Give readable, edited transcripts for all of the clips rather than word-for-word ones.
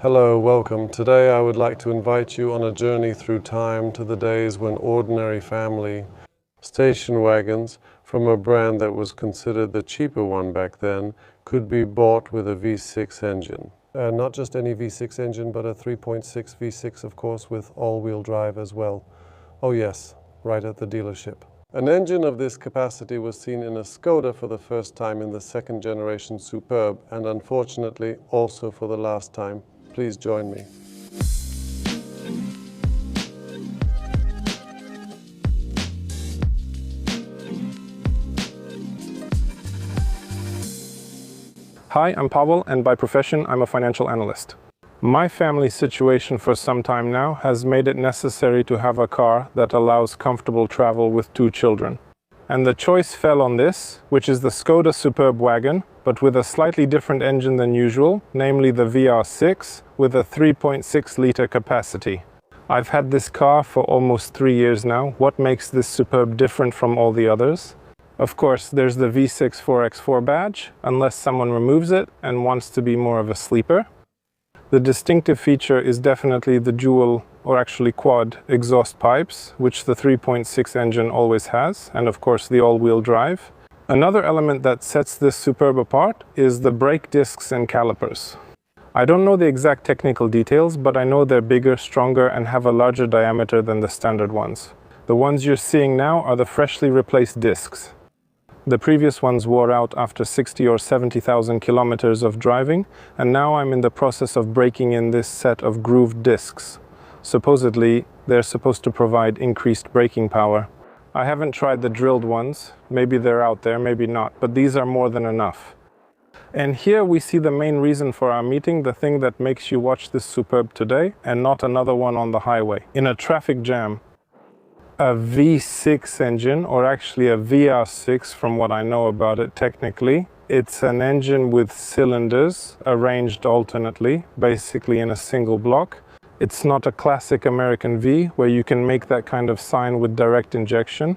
Hello, welcome. Today I would like to invite you on a journey through time to the days when ordinary family station wagons from a brand that was considered the cheaper one back then could be bought with a V6 engine. Not just any V6 engine, but a 3.6 V6, of course, with all-wheel drive as well. Oh yes, right at the dealership. An engine of this capacity was seen in a Skoda for the first time in the second generation Superb, and unfortunately also for the last time. Please join me. Hi, I'm Pavel, and by profession, I'm a financial analyst. My family situation for some time now has made it necessary to have a car that allows comfortable travel with 2 children. And the choice fell on this, which is the Skoda Superb wagon, but with a slightly different engine than usual, namely the VR6 with a 3.6-liter capacity. I've had this car for almost 3 years now. What makes this Superb different from all the others? Of course, there's the V6 4x4 badge, unless someone removes it and wants to be more of a sleeper. The distinctive feature is definitely the dual, or actually quad, exhaust pipes, which the 3.6 engine always has, and of course the all-wheel drive. Another element that sets this Superb apart is the brake discs and calipers. I don't know the exact technical details, but I know they're bigger, stronger, and have a larger diameter than the standard ones. The ones you're seeing now are the freshly replaced discs. The previous ones wore out after 60 or 70,000 kilometers of driving, and now I'm in the process of breaking in this set of grooved discs. Supposedly, they're supposed to provide increased braking power. I haven't tried the drilled ones. Maybe they're out there, maybe not, but these are more than enough. And here we see the main reason for our meeting, the thing that makes you watch this Superb today and not another one on the highway. In a traffic jam, a V6 engine, or actually a VR6 from what I know about it technically. It's an engine with cylinders arranged alternately, basically in a single block. It's not a classic American V where you can make that kind of sign with direct injection.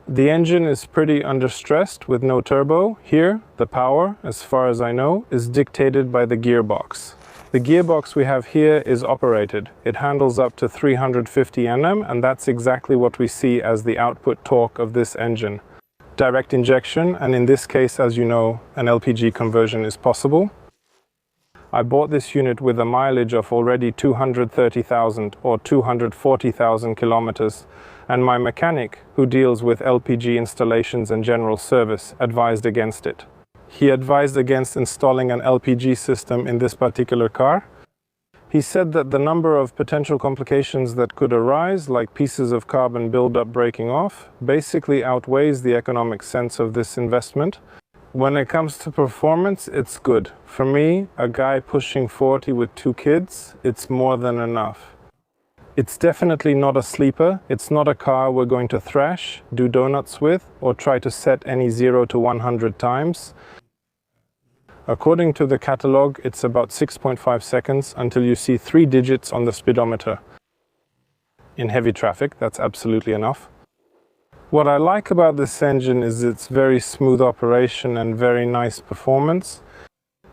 The engine is pretty understressed with no turbo. Here, the power, as far as I know, is dictated by the gearbox. The gearbox we have here is operated. It handles up to 350 Nm, and that's exactly what we see as the output torque of this engine. Direct injection, and in this case, as you know, an LPG conversion is possible. I bought this unit with a mileage of already 230,000 or 240,000 kilometers, and my mechanic, who deals with LPG installations and general service, advised against it. He advised against installing an LPG system in this particular car. He said that the number of potential complications that could arise, like pieces of carbon buildup breaking off, basically outweighs the economic sense of this investment. When it comes to performance, it's good. For me, a guy pushing 40 with 2 kids, it's more than enough. It's definitely not a sleeper. It's not a car we're going to thrash, do donuts with, or try to set any 0 to 100 times. According to the catalog, it's about 6.5 seconds until you see 3 digits on the speedometer. In heavy traffic, that's absolutely enough. What I like about this engine is its very smooth operation and very nice performance.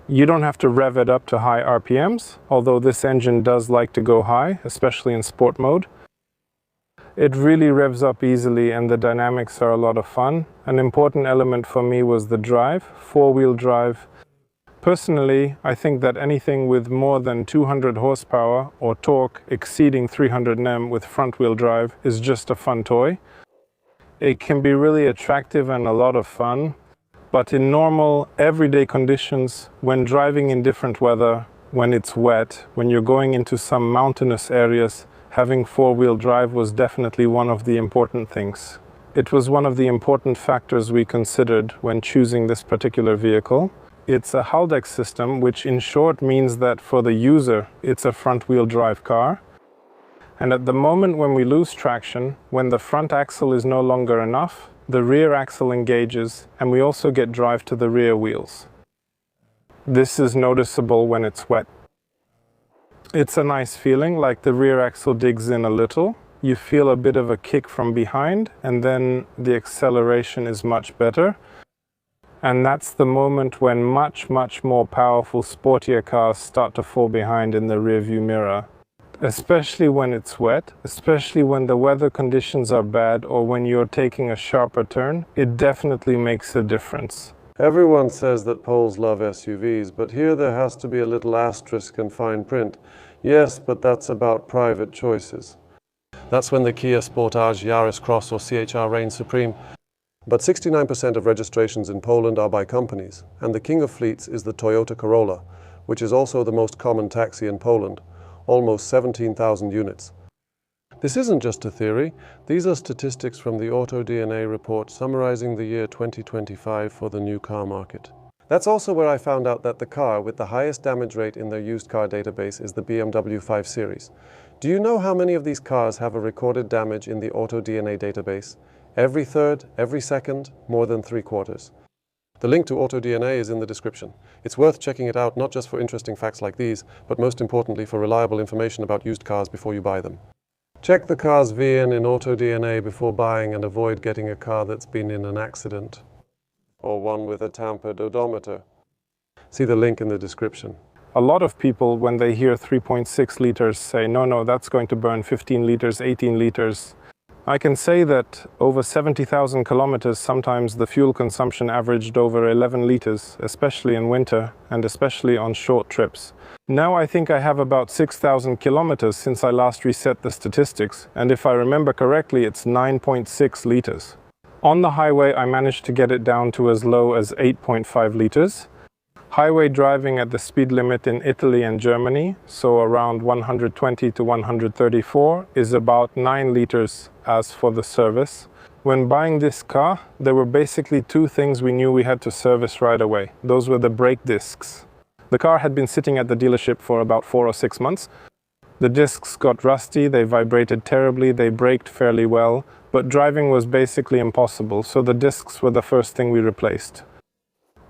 You don't have to rev it up to high RPMs, although this engine does like to go high, especially in sport mode. It really revs up easily and the dynamics are a lot of fun. An important element for me was the drive, 4-wheel drive. Personally, I think that anything with more than 200 horsepower or torque exceeding 300 Nm with front-wheel drive is just a fun toy. It can be really attractive and a lot of fun, but in normal, everyday conditions, when driving in different weather, when it's wet, when you're going into some mountainous areas, having 4-wheel drive was definitely one of the important things. It was one of the important factors we considered when choosing this particular vehicle. It's a Haldex system, which in short means that for the user, it's a front-wheel drive car. And at the moment when we lose traction, when the front axle is no longer enough, the rear axle engages, and we also get drive to the rear wheels. This is noticeable when it's wet. It's a nice feeling, like the rear axle digs in a little. You feel a bit of a kick from behind, and then the acceleration is much better. And that's the moment when much more powerful, sportier cars start to fall behind in the rearview mirror. Especially when it's wet, especially when the weather conditions are bad, or when you're taking a sharper turn, it definitely makes a difference. Everyone says that Poles love SUVs, but here there has to be a little asterisk and fine print. Yes, but that's about private choices. That's when the Kia Sportage, Yaris Cross or CHR reigns supreme. But 69% of registrations in Poland are by companies, and the king of fleets is the Toyota Corolla, which is also the most common taxi in Poland, almost 17,000 units. This isn't just a theory. These are statistics from the AutoDNA report summarizing the year 2025 for the new car market. That's also where I found out that the car with the highest damage rate in their used car database is the BMW 5 Series. Do you know how many of these cars have a recorded damage in the AutoDNA database? Every third, every second, more than 3/4. The link to AutoDNA is in the description. It's worth checking it out not just for interesting facts like these, but most importantly for reliable information about used cars before you buy them. Check the car's VIN in AutoDNA before buying and avoid getting a car that's been in an accident or one with a tampered odometer. See the link in the description. A lot of people, when they hear 3.6 liters, say, no, that's going to burn 15 liters, 18 liters. I can say that over 70,000 kilometers, sometimes the fuel consumption averaged over 11 liters, especially in winter and especially on short trips. Now I think I have about 6,000 kilometers since I last reset the statistics, and if I remember correctly, it's 9.6 liters. On the highway, I managed to get it down to as low as 8.5 liters. Highway driving at the speed limit in Italy and Germany, so around 120 to 134, is about 9 liters as for the service. When buying this car, there were basically two things we knew we had to service right away. Those were the brake discs. The car had been sitting at the dealership for about 4 or 6 months. The discs got rusty, they vibrated terribly, they braked fairly well, but driving was basically impossible, so the discs were the first thing we replaced.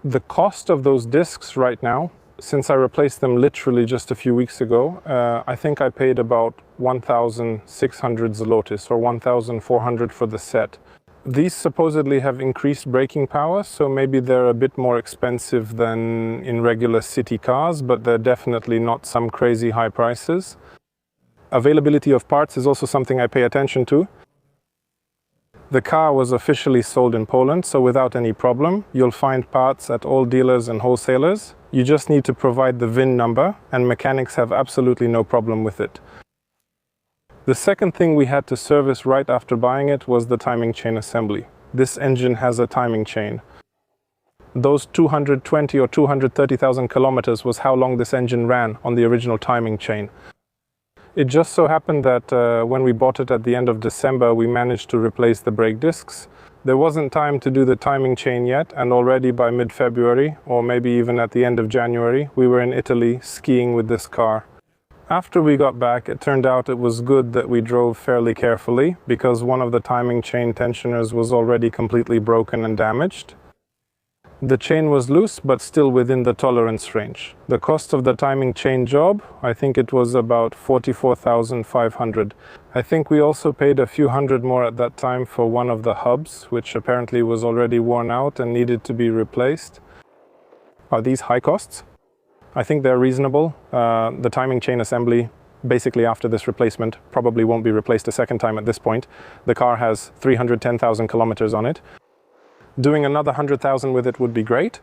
The cost of those discs right now, since I replaced them literally just a few weeks ago, I think I paid about 1,600 zlotys or 1,400 for the set. These supposedly have increased braking power, so maybe they're a bit more expensive than in regular city cars, but they're definitely not some crazy high prices. Availability of parts is also something I pay attention to. The car was officially sold in Poland, so without any problem, you'll find parts at all dealers and wholesalers. You just need to provide the VIN number, and mechanics have absolutely no problem with it. The second thing we had to service right after buying it was the timing chain assembly. This engine has a timing chain. Those 220 or 230,000 kilometers was how long this engine ran on the original timing chain. It just so happened that when we bought it at the end of December, we managed to replace the brake discs. There wasn't time to do the timing chain yet, and already by mid-February, or maybe even at the end of January, we were in Italy skiing with this car. After we got back, it turned out it was good that we drove fairly carefully, because one of the timing chain tensioners was already completely broken and damaged. The chain was loose, but still within the tolerance range. The cost of the timing chain job, I think it was about 44,500. I think we also paid a few hundred more at that time for one of the hubs, which apparently was already worn out and needed to be replaced. Are these high costs? I think they're reasonable. The timing chain assembly, basically after this replacement, probably won't be replaced a second time at this point. The car has 310,000 kilometers on it. Doing another 100,000 with it would be great.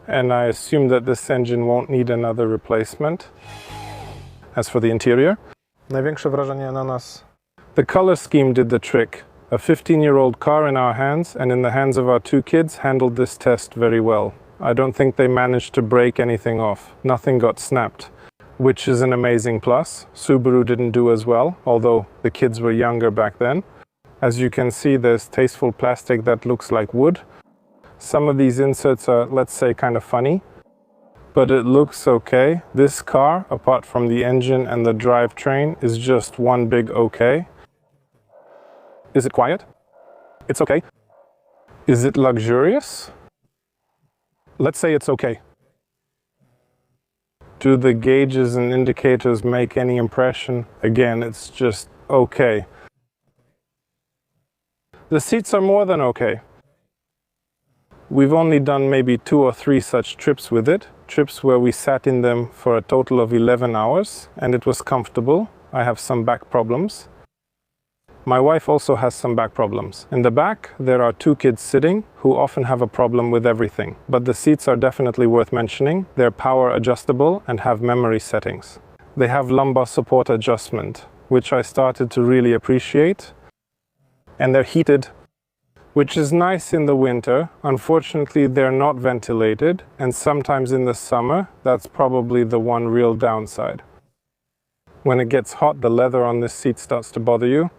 And I assume that this engine won't need another replacement. As for the interior, największe wrażenie na nas. The color scheme did the trick. A 15-year-old car in our hands and in the hands of our two kids handled this test very well. I don't think they managed to break anything off. Nothing got snapped, which is an amazing plus. Subaru didn't do as well, although the kids were younger back then. As you can see, there's tasteful plastic that looks like wood. Some of these inserts are, let's say, kind of funny, but it looks okay. This car, apart from the engine and the drivetrain, is just one big okay. Is it quiet? It's okay. Is it luxurious? Let's say it's okay. Do the gauges and indicators make any impression? Again, it's just okay. The seats are more than okay. We've only done maybe 2 or 3 such trips with it, trips where we sat in them for a total of 11 hours, and it was comfortable. I have some back problems. My wife also has some back problems. In the back, there are 2 kids sitting who often have a problem with everything, but the seats are definitely worth mentioning. They're power adjustable and have memory settings. They have lumbar support adjustment, which I started to really appreciate, and they're heated, which is nice in the winter. Unfortunately, they're not ventilated, and sometimes in the summer, that's probably the one real downside. When it gets hot, the leather on this seat starts to bother you.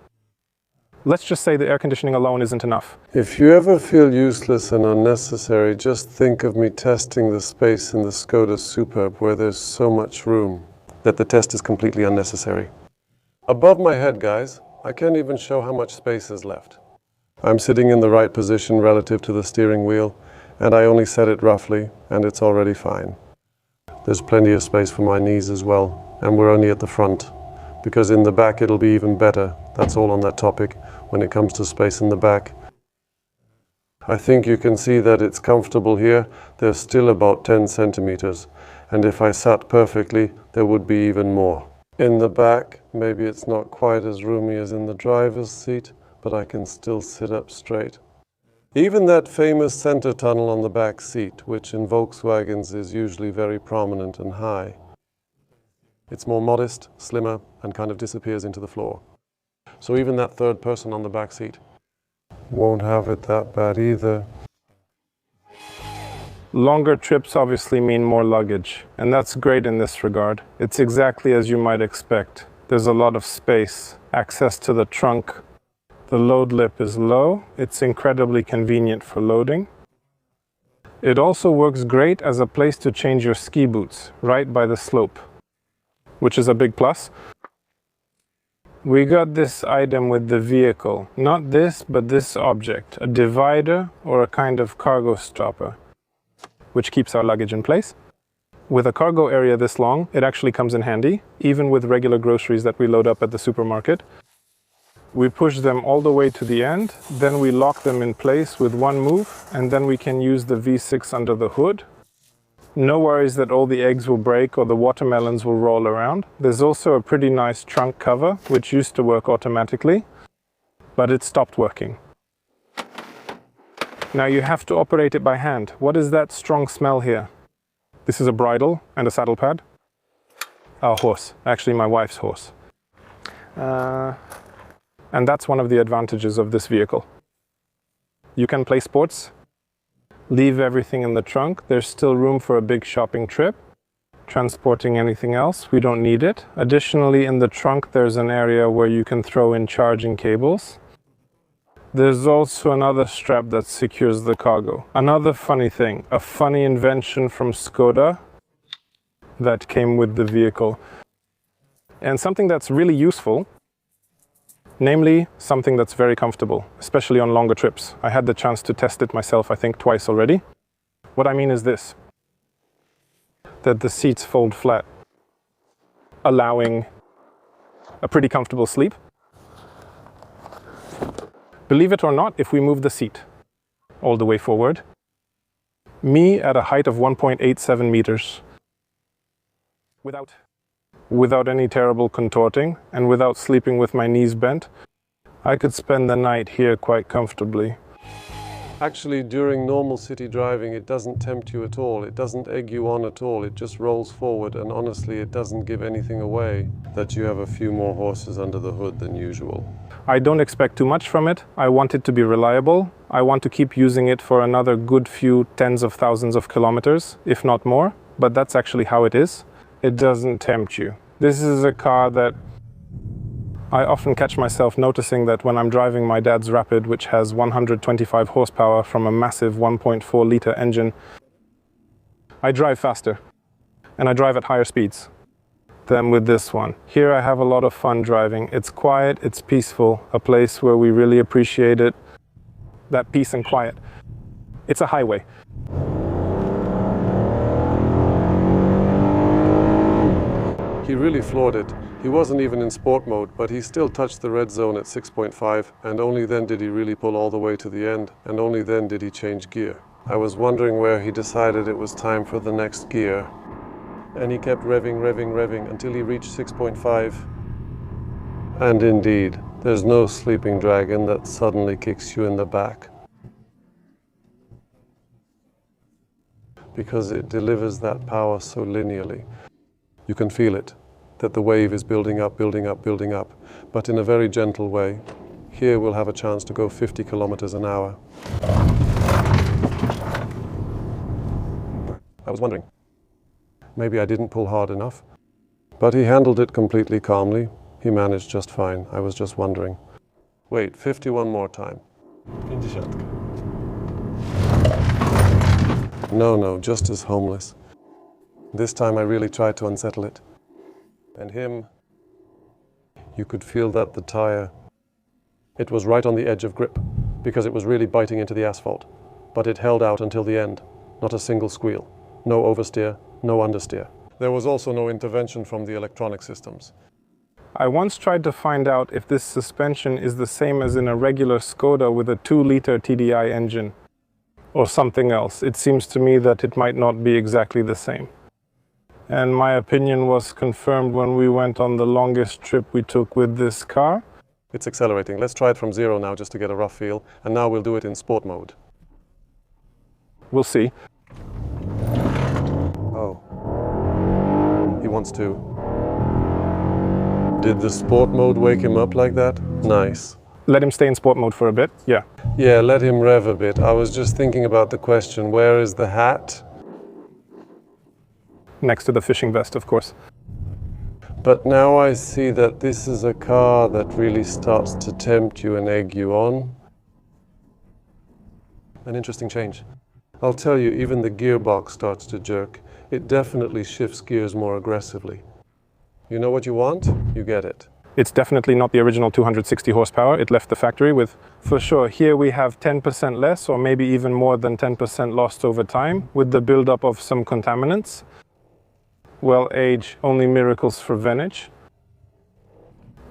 Let's just say the air conditioning alone isn't enough. If you ever feel useless and unnecessary, just think of me testing the space in the Skoda Superb where there's so much room that the test is completely unnecessary. Above my head, guys, I can't even show how much space is left. I'm sitting in the right position relative to the steering wheel, and I only set it roughly, and it's already fine. There's plenty of space for my knees as well, and we're only at the front, because in the back it'll be even better. That's all on that topic when it comes to space in the back. I think you can see that it's comfortable here. There's still about 10 centimeters, and if I sat perfectly, there would be even more. In the back, maybe it's not quite as roomy as in the driver's seat, but I can still sit up straight. Even that famous center tunnel on the back seat, which in Volkswagens is usually very prominent and high, it's more modest, slimmer, and kind of disappears into the floor. So even that third person on the back seat won't have it that bad either. Longer trips obviously mean more luggage, and that's great in this regard. It's exactly as you might expect. There's a lot of space, access to the trunk. The load lip is low. It's incredibly convenient for loading. It also works great as a place to change your ski boots, right by the slope, which is a big plus. We got this item with the vehicle. Not this, but this object, a divider or a kind of cargo stopper, which keeps our luggage in place. With a cargo area this long, it actually comes in handy, even with regular groceries that we load up at the supermarket. We push them all the way to the end, then we lock them in place with one move, and then we can use the V6 under the hood. No worries that all the eggs will break or the watermelons will roll around. There's also a pretty nice trunk cover, which used to work automatically, but it stopped working. Now you have to operate it by hand. What is that strong smell here? This is a bridle and a saddle pad. Our horse, actually my wife's horse. And that's one of the advantages of this vehicle. You can play sports, leave everything in the trunk. There's still room for a big shopping trip. Transporting anything else, we don't need it. Additionally, in the trunk, there's an area where you can throw in charging cables. There's also another strap that secures the cargo. Another funny thing, a funny invention from Skoda that came with the vehicle. And something that's really useful, namely something that's very comfortable, especially on longer trips. I had the chance to test it myself, I think, twice already. What I mean is this, that the seats fold flat, allowing a pretty comfortable sleep. Believe it or not, if we move the seat all the way forward, me at a height of 1.87 meters, without any terrible contorting and without sleeping with my knees bent, I could spend the night here quite comfortably. Actually, during normal city driving, it doesn't tempt you at all. It doesn't egg you on at all. It just rolls forward, and honestly, it doesn't give anything away that you have a few more horses under the hood than usual. I don't expect too much from it. I want it to be reliable. I want to keep using it for another good few tens of thousands of kilometers, if not more, but that's actually how it is. It doesn't tempt you. This is a car that I often catch myself noticing that when I'm driving my dad's Rapid, which has 125 horsepower from a massive 1.4 liter engine, I drive faster and I drive at higher speeds than with this one. Here I have a lot of fun driving. It's quiet, it's peaceful, a place where we really appreciate it, that peace and quiet. It's a highway. He really floored it. He wasn't even in sport mode, but he still touched the red zone at 6.5, and only then did he really pull all the way to the end, and only then did he change gear. I was wondering where he decided it was time for the next gear. And he kept revving until he reached 6.5. And indeed, there's no sleeping dragon that suddenly kicks you in the back, because it delivers that power so linearly. You can feel it, that the wave is building up, but in a very gentle way. Here we'll have a chance to go 50 kilometers an hour. I was wondering, maybe I didn't pull hard enough, but he handled it completely calmly. He managed just fine. I was just wondering. Wait, 51 more time. 50. No, just as homeless. This time I really tried to unsettle it. And him, you could feel that the tire, it was right on the edge of grip, because it was really biting into the asphalt. But it held out until the end. Not a single squeal. No oversteer, no understeer. There was also no intervention from the electronic systems. I once tried to find out if this suspension is the same as in a regular Skoda with a 2-liter TDI engine, or something else. It seems to me that it might not be exactly the same. And my opinion was confirmed when we went on the longest trip we took with this car. It's accelerating. Let's try it from 0 now just to get a rough feel, and now we'll do it in sport mode. We'll see. Oh. He wants to. Did the sport mode wake him up like that? Nice. Let him stay in sport mode for a bit, yeah. Yeah, let him rev a bit. I was just thinking about the question, where is the hat? Next to the fishing vest, of course. But now I see that this is a car that really starts to tempt you and egg you on. An interesting change. I'll tell you, even the gearbox starts to jerk. It definitely shifts gears more aggressively. You know what you want? You get it. It's definitely not the original 260 horsepower. It left the factory with, for sure, here we have 10% less, or maybe even more than 10% lost over time, with the buildup of some contaminants. Well, age, only miracles for Venage.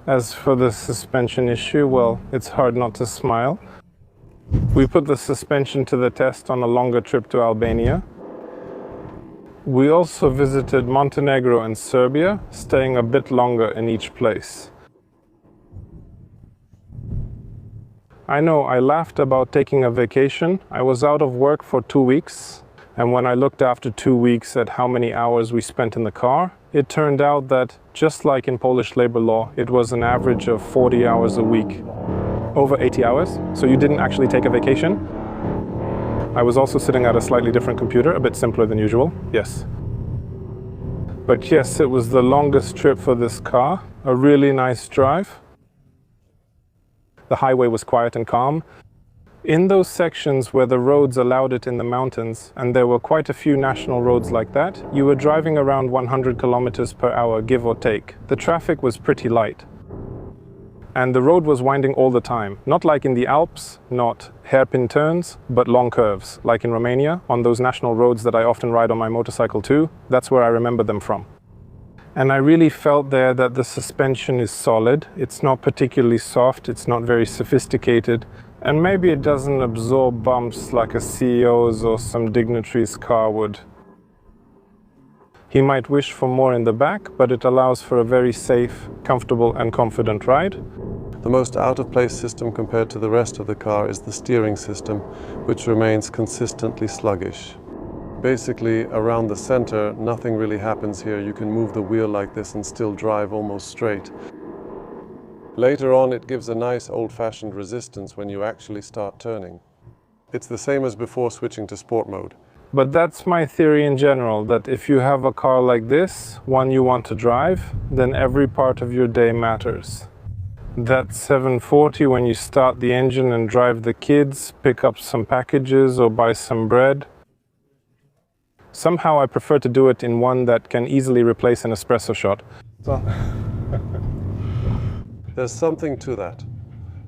As for the suspension issue, well, it's hard not to smile. We put the suspension to the test on a longer trip to Albania. We also visited Montenegro and Serbia, staying a bit longer in each place. I know I laughed about taking a vacation. I was out of work for 2 weeks, and when I looked after 2 weeks at how many hours we spent in the car, it turned out that, just like in Polish labor law, it was an average of 40 hours a week. Over 80 hours, so you didn't actually take a vacation. I was also sitting at a slightly different computer, a bit simpler than usual, yes. But yes, it was the longest trip for this car, a really nice drive. The highway was quiet and calm. In those sections where the roads allowed it in the mountains, and there were quite a few national roads like that, you were driving around 100 kilometers per hour, give or take. The traffic was pretty light. And the road was winding all the time. Not like in the Alps, not hairpin turns, but long curves, like in Romania, on those national roads that I often ride on my motorcycle too. That's where I remember them from. And I really felt there that the suspension is solid. It's not particularly soft, it's not very sophisticated, and maybe it doesn't absorb bumps like a CEO's or some dignitary's car would. He might wish for more in the back, but it allows for a very safe, comfortable and confident ride. The most out-of-place system compared to the rest of the car is the steering system, which remains consistently sluggish. Basically, around the center, nothing really happens here. You can move the wheel like this and still drive almost straight. Later on, it gives a nice old-fashioned resistance when you actually start turning. It's the same as before switching to sport mode. But that's my theory in general, that if you have a car like this, one you want to drive, then every part of your day matters. That 740 when you start the engine and drive the kids, pick up some packages or buy some bread. Somehow I prefer to do it in one that can easily replace an espresso shot. There's something to that.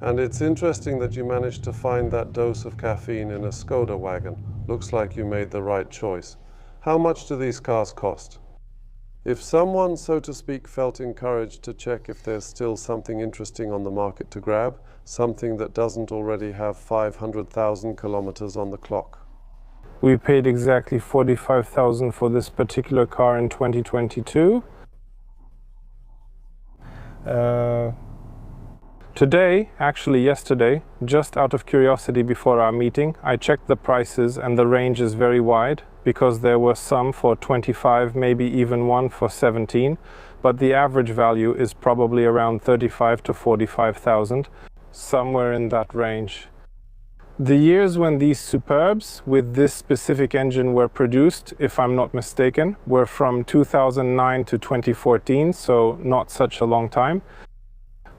And it's interesting that you managed to find that dose of caffeine in a Skoda wagon. Looks like you made the right choice. How much do these cars cost? If someone, so to speak, felt encouraged to check if there's still something interesting on the market to grab, something that doesn't already have 500,000 kilometers on the clock. We paid exactly $45,000 for this particular car in 2022. Today, actually yesterday, just out of curiosity before our meeting, I checked the prices and the range is very wide because there were some for 25, maybe even one for 17, but the average value is probably around 35 to 45,000, somewhere in that range. The years when these Superbs with this specific engine were produced, if I'm not mistaken, were from 2009 to 2014, so not such a long time.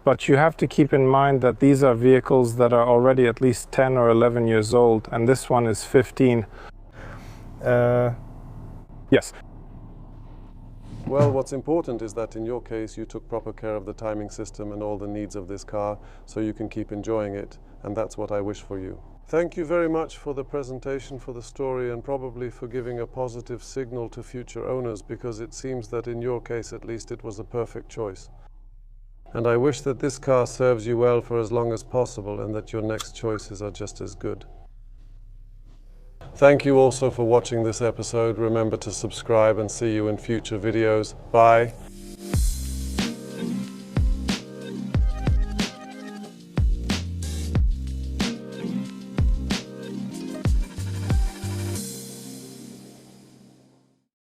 But you have to keep in mind that these are vehicles that are already at least 10 or 11 years old, and this one is 15. Yes. Well, what's important is that in your case you took proper care of the timing system and all the needs of this car, so you can keep enjoying it, and that's what I wish for you. Thank you very much for the presentation, for the story, and probably for giving a positive signal to future owners, because it seems that in your case at least it was a perfect choice. And I wish that this car serves you well for as long as possible and that your next choices are just as good. Thank you also for watching this episode. Remember to subscribe and see you in future videos. Bye.